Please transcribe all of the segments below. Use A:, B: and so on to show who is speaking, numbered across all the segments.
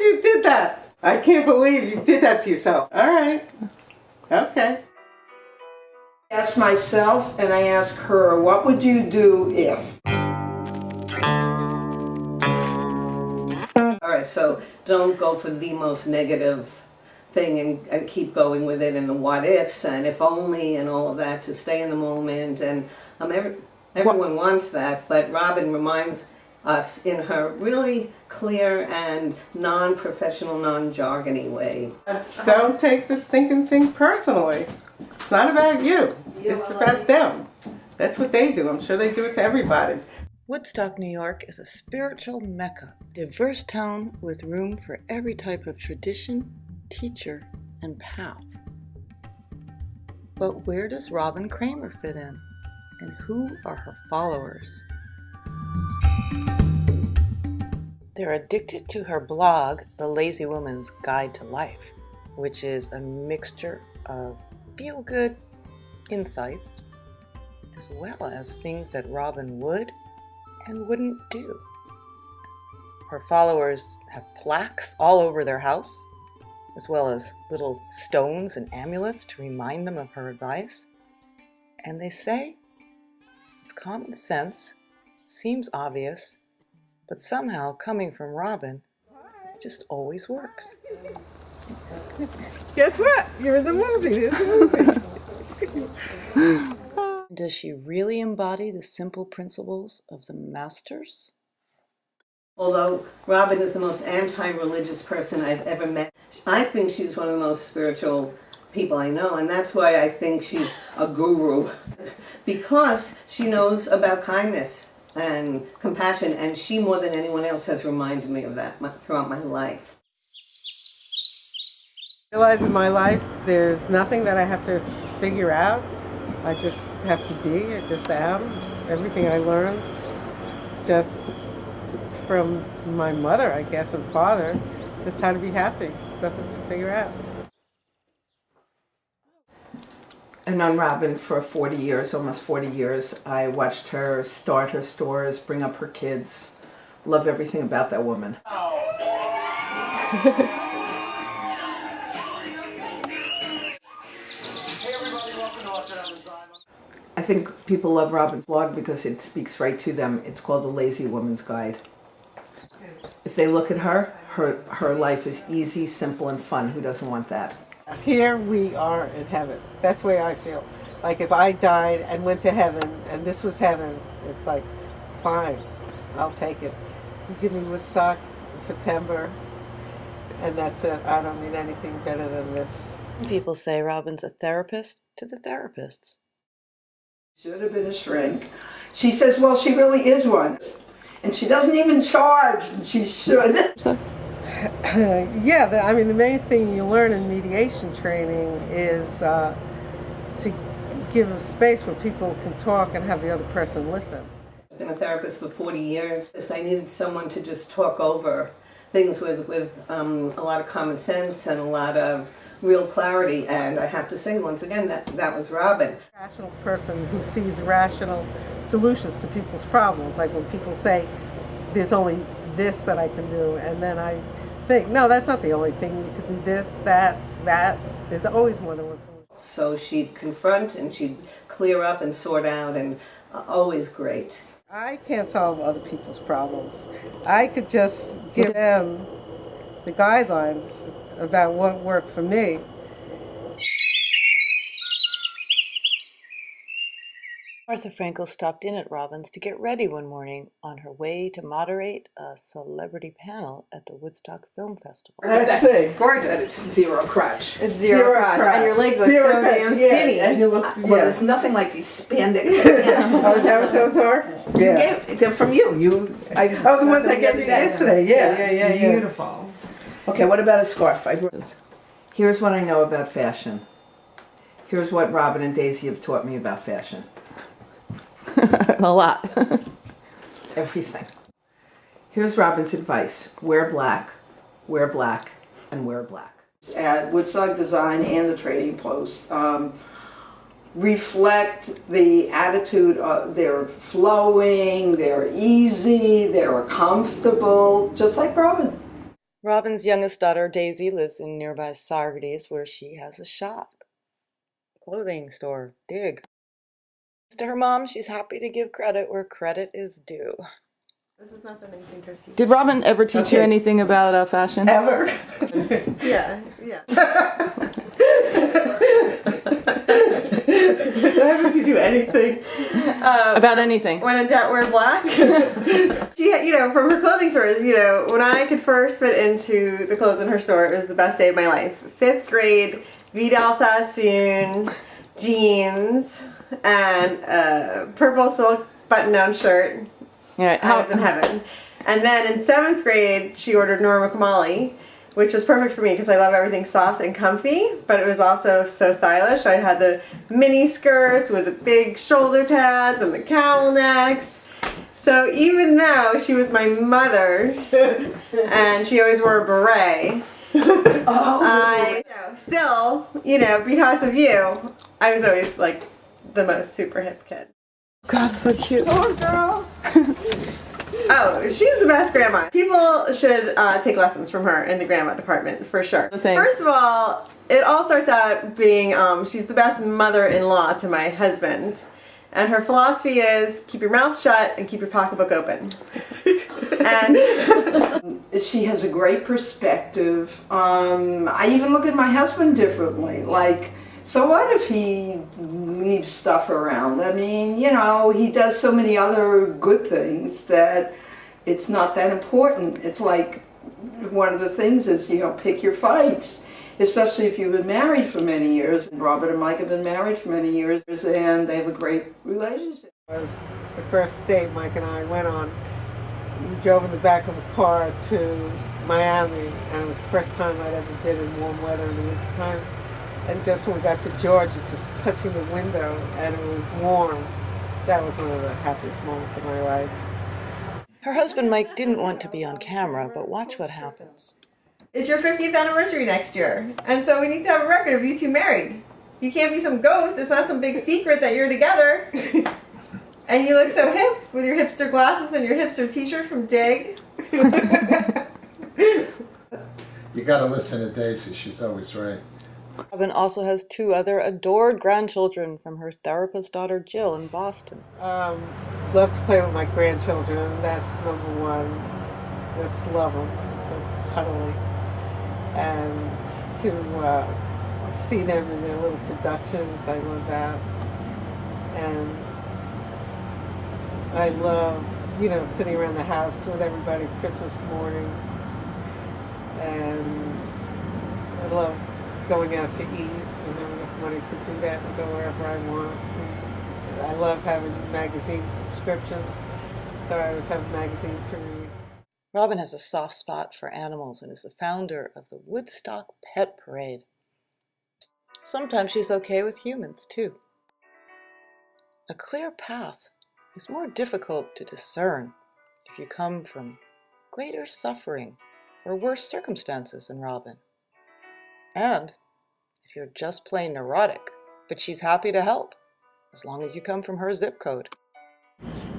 A: you did that. I can't believe you did that to yourself. All right. Okay.
B: I ask myself and I ask her, what would you do if?
C: All right, so don't go for the most negative thing and keep going with it and the what ifs and if only and all of that, to stay in the moment. And everyone wants that, but Robin reminds us in her really clear and non-professional, non-jargony way.
A: Don't take this thinking thing personally. It's not about you. It's about them. That's what they do. I'm sure they do it to everybody.
D: Woodstock, New York is a spiritual mecca, diverse town with room for every type of tradition, teacher, and path. But where does Robin Kramer fit in? And who are her followers? They're addicted to her blog, The Lazy Woman's Guide to Life, which is a mixture of feel-good insights as well as things that Robin would and wouldn't do. Her followers have plaques all over their house, as well as little stones and amulets to remind them of her advice. And they say it's common sense, seems obvious, but somehow coming from Robin just always works.
A: Guess what? You're in the movie.
D: Does she really embody the simple principles of the masters?
C: Although Robin is the most anti-religious person I've ever met, I think she's one of the most spiritual people I know, and that's why I think she's a guru. Because she knows about kindness and compassion, and she more than anyone else has reminded me of that throughout my life.
A: I realize in my life there's nothing that I have to figure out. I just have to be, I just am. Everything I learned just from my mother, I guess, and father, just how to be happy. Nothing to figure out.
B: I've known Robin for 40 years, almost 40 years. I watched her start her stores, bring up her kids. Love everything about that woman. I think people love Robin's blog because it speaks right to them. It's called The Lazy Woman's Guide. If they look at her life is easy, simple, and fun. Who doesn't want that?
A: Here we are in heaven. That's the way I feel. Like if I died and went to heaven and this was heaven, it's like, fine, I'll take it. You give me Woodstock in September and that's it. I don't need anything better than this.
D: People say Robin's a therapist to the therapists.
B: Should have been a shrink. She says, well, she really is one. And she doesn't even charge, and she should.
A: Yeah, I mean, the main thing you learn in mediation training is to give a space where people can talk and have the other person listen.
C: I've been a therapist for 40 years. I needed someone to just talk over things with a lot of common sense and a lot of real clarity, and I have to say once again that was Robin.
A: A rational person who sees rational solutions to people's problems. Like when people say, there's only this that I can do, and then I think, no, that's not the only thing. You could do this, that. There's always more than one solution.
C: So she'd confront and she'd clear up and sort out, and always great.
A: I can't solve other people's problems. I could just give them the guidelines about what worked for me.
D: Martha Frankel stopped in at Robin's to get ready one morning on her way to moderate a celebrity panel at the Woodstock Film Festival.
A: Let's see.
B: Gorgeous. It's zero crutch.
E: It's zero crotch. And your legs are so damn skinny.
A: And you look,
B: Well, there's nothing like these spandex pants.
A: Oh, is that what those are? Yeah.
B: They're from you.
A: Oh, the ones I gave you yesterday. Yeah.
E: Beautiful.
B: Okay, what about a scarf? Here's what I know about fashion. Here's what Robin and Daisy have taught me about fashion.
D: A lot.
B: Everything. Here's Robin's advice. Wear black, and wear black. At Woodstock Design and the Trading Post reflect the attitude of they're flowing, they're easy, they're comfortable, just like Robin.
D: Robin's youngest daughter, Daisy, lives in nearby Saugerties, where she has a shop. Clothing store, dig. To her mom, she's happy to give credit where credit is due.
E: This is not the 1930s.
F: Did Robin ever teach you anything about fashion?
B: Ever?
E: Yeah, yeah.
A: Do I have to do anything?
F: About anything?
E: When in doubt, wear black. She, from her clothing stores, when I could first fit into the clothes in her store, it was the best day of my life. 5th grade, Vidal Sassoon, jeans, and a purple silk button-down shirt.
F: Yeah.
E: I was in heaven. And then in 7th grade, she ordered Norma Kamali, which was perfect for me because I love everything soft and comfy, but it was also so stylish. I had the mini skirts with the big shoulder pads and the cowl necks. So even though she was my mother and she always wore a beret, still, because of you, I was always like the most super hip kid.
F: God, so cute.
E: Poor girl. Oh, she's the best grandma. People should take lessons from her in the grandma department, for sure.
F: Thanks.
E: First of all, it all starts out being, she's the best mother-in-law to my husband. And her philosophy is, keep your mouth shut and keep your pocketbook open. And
G: she has a great perspective. I even look at my husband differently. Like, so what if he leaves stuff around? I mean, he does so many other good things that it's not that important. It's like one of the things is, pick your fights, especially if you've been married for many years. Robert and Mike have been married for many years, and they have a great relationship.
A: It was the first date Mike and I went on. We drove in the back of a car to Miami, and it was the first time I'd ever been in warm weather in the wintertime. And just when we got to Georgia, just touching the window, and it was warm, that was one of the happiest moments of my life.
D: Her husband Mike didn't want to be on camera, but watch what happens.
E: it's your 50th anniversary next year. And so we need to have a record of you two married. You can't be some ghost. It's not some big secret that you're together. And you look so hip with your hipster glasses and your hipster t-shirt from Dig.
H: You gotta listen to Daisy, she's always right.
D: Robin also has 2 other adored grandchildren from her therapist daughter Jill in Boston.
A: Love to play with my grandchildren. That's number one. Just love them. So cuddly. And to see them in their little productions, I love that. And I love, sitting around the house with everybody Christmas morning. And I love going out to eat and having enough money to do that and go wherever I want. I love having magazine subscriptions, so I always have a magazine to read.
D: Robin has a soft spot for animals and is the founder of the Woodstock Pet Parade. Sometimes she's okay with humans, too. A clear path is more difficult to discern if you come from greater suffering or worse circumstances than Robin. And if you're just plain neurotic, but she's happy to help, as long as you come from her zip code.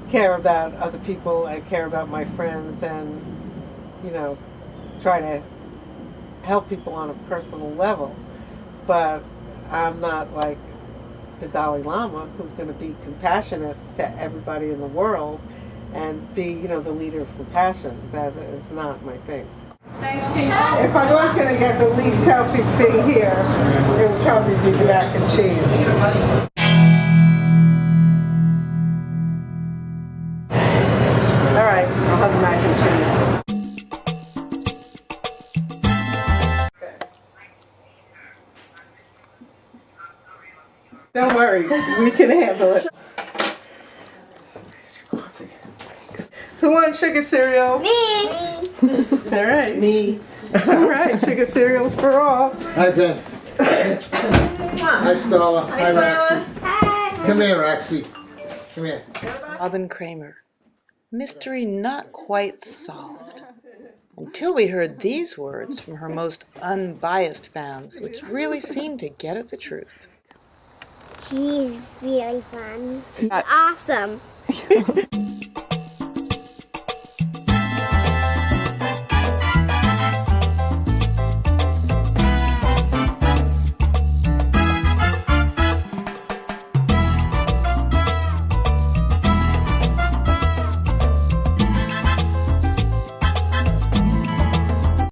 A: Care about other people and care about my friends and, try to help people on a personal level. But I'm not like the Dalai Lama, who's going to be compassionate to everybody in the world and be, the leader of compassion. That is not my thing.
E: Thanks, Tina.
A: If I was going to get the least healthy thing here, it would probably be the mac and cheese. All right, I'll have the mac and cheese. Don't worry, we can handle it. Who wants sugar cereal?
I: Me.
A: All right. Me. All right, sugar cereals for all.
H: Hi, Ben. Hi, Stella. Hi, Roxy.
I: Hi.
H: Come here, Roxy. Come here.
D: Robin Kramer. Mystery not quite solved. Until we heard these words from her most unbiased fans, which really seemed to get at the truth.
I: She's really fun. Awesome.